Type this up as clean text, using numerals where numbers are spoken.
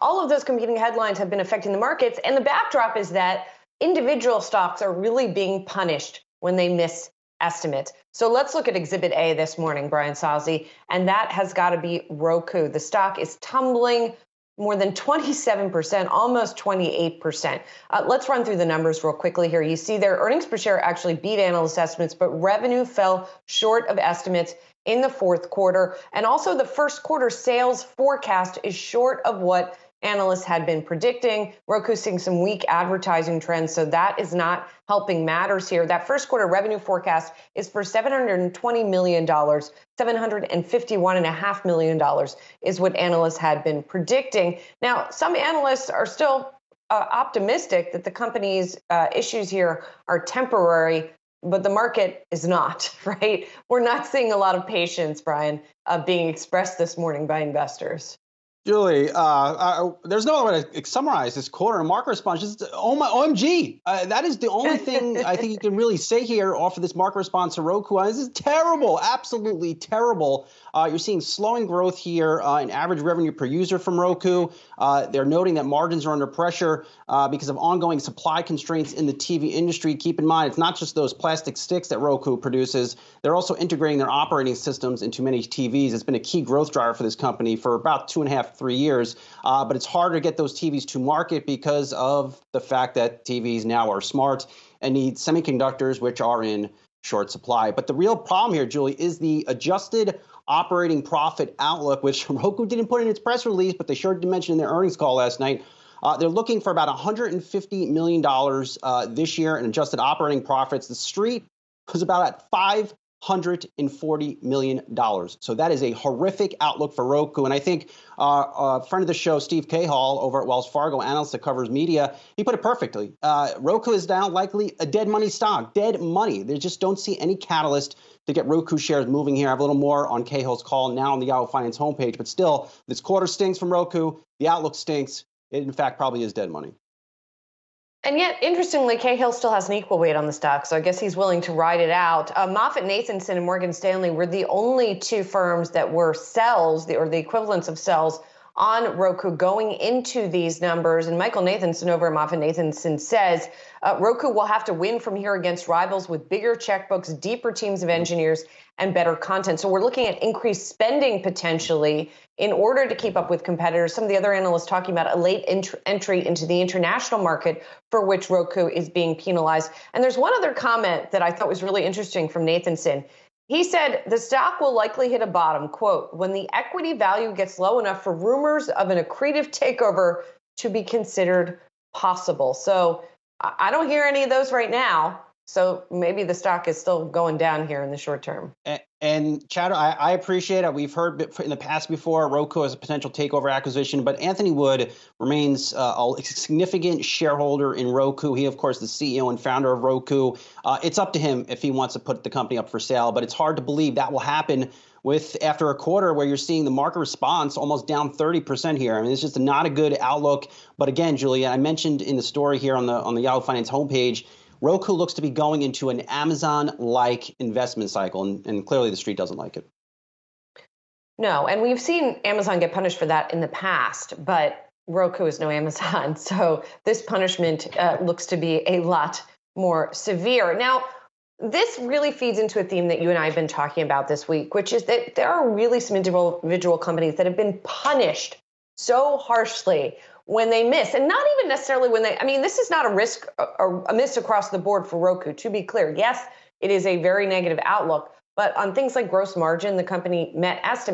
all of those competing headlines have been affecting the markets. And the backdrop is that individual stocks are really being punished when they miss estimates. So let's look at Exhibit A this morning, Brian Sozzi, and that has got to be Roku. The stock is tumbling more than 27%, almost 28%. Let's run through the numbers real quickly here. You see their earnings per share actually beat analyst estimates, but revenue fell short of estimates in the fourth quarter. And also the first quarter sales forecast is short of what analysts had been predicting. Roku seeing some weak advertising trends, so that is not helping matters here. That first quarter revenue forecast is for $720 million. $751.5 million is what analysts had been predicting. Now, some analysts are still optimistic that the company's issues here are temporary, but the market is not, right? We're not seeing a lot of patience, Brian, being expressed this morning by investors. Julie, there's no way to summarize this quarter. And market response just, oh my, OMG. That is the only thing I think you can really say here off of this market response to Roku. This is terrible, absolutely terrible. You're seeing slowing growth here in average revenue per user from Roku. They're noting that margins are under pressure because of ongoing supply constraints in the TV industry. Keep in mind, it's not just those plastic sticks that Roku produces. They're also integrating their operating systems into many TVs. It's been a key growth driver for this company for about 2.5-3 years. But it's harder to get those TVs to market because of the fact that TVs now are smart and need semiconductors, which are in short supply. But the real problem here, Julie, is the adjusted operating profit outlook, which Roku didn't put in its press release, but they sure did mention in their earnings call last night. They're looking for about $150 million this year in adjusted operating profits. The street was about at $540 million. So that is a horrific outlook for Roku. And I think a friend of the show, Steve Cahall, over at Wells Fargo, analyst that covers media, he put it perfectly. Roku is now likely a dead money stock, dead money. They just don't see any catalyst to get Roku shares moving here. I have a little more on Cahall's call now on the Yahoo Finance homepage. But still, this quarter stinks from Roku. The outlook stinks. It, in fact, probably is dead money. And yet, interestingly, Cahill still has an equal weight on the stock, so I guess he's willing to ride it out. MoffettNathanson and Morgan Stanley were the only two firms that were sells, or the equivalents of sells, on Roku going into these numbers. And Michael Nathanson over at MoffettNathanson says Roku will have to win from here against rivals with bigger checkbooks, deeper teams of engineers, and better content. So we're looking at increased spending potentially in order to keep up with competitors. Some of the other analysts talking about a late entry into the international market for which Roku is being penalized. And there's one other comment that I thought was really interesting from Nathanson. He said the stock will likely hit a bottom, quote, when the equity value gets low enough for rumors of an accretive takeover to be considered possible. So I don't hear any of those right now. So maybe the stock is still going down here in the short term. And Chad, I appreciate it. We've heard in the past before Roku as a potential takeover acquisition, but Anthony Wood remains a significant shareholder in Roku. He, of course, the CEO and founder of Roku. It's up to him if he wants to put the company up for sale, but it's hard to believe that will happen after a quarter where you're seeing the market response almost down 30% here. I mean, it's just not a good outlook. But again, Julia, I mentioned in the story here on the Yahoo Finance homepage, Roku looks to be going into an Amazon-like investment cycle, and clearly the street doesn't like it. No, and we've seen Amazon get punished for that in the past, but Roku is no Amazon. So this punishment looks to be a lot more severe. Now, this really feeds into a theme that you and I have been talking about this week, which is that there are really some individual companies that have been punished so harshly when they miss, and not even necessarily when they, I mean, this is not a risk, a miss across the board for Roku, to be clear. Yes, it is a very negative outlook, but on things like gross margin, the company met estimates.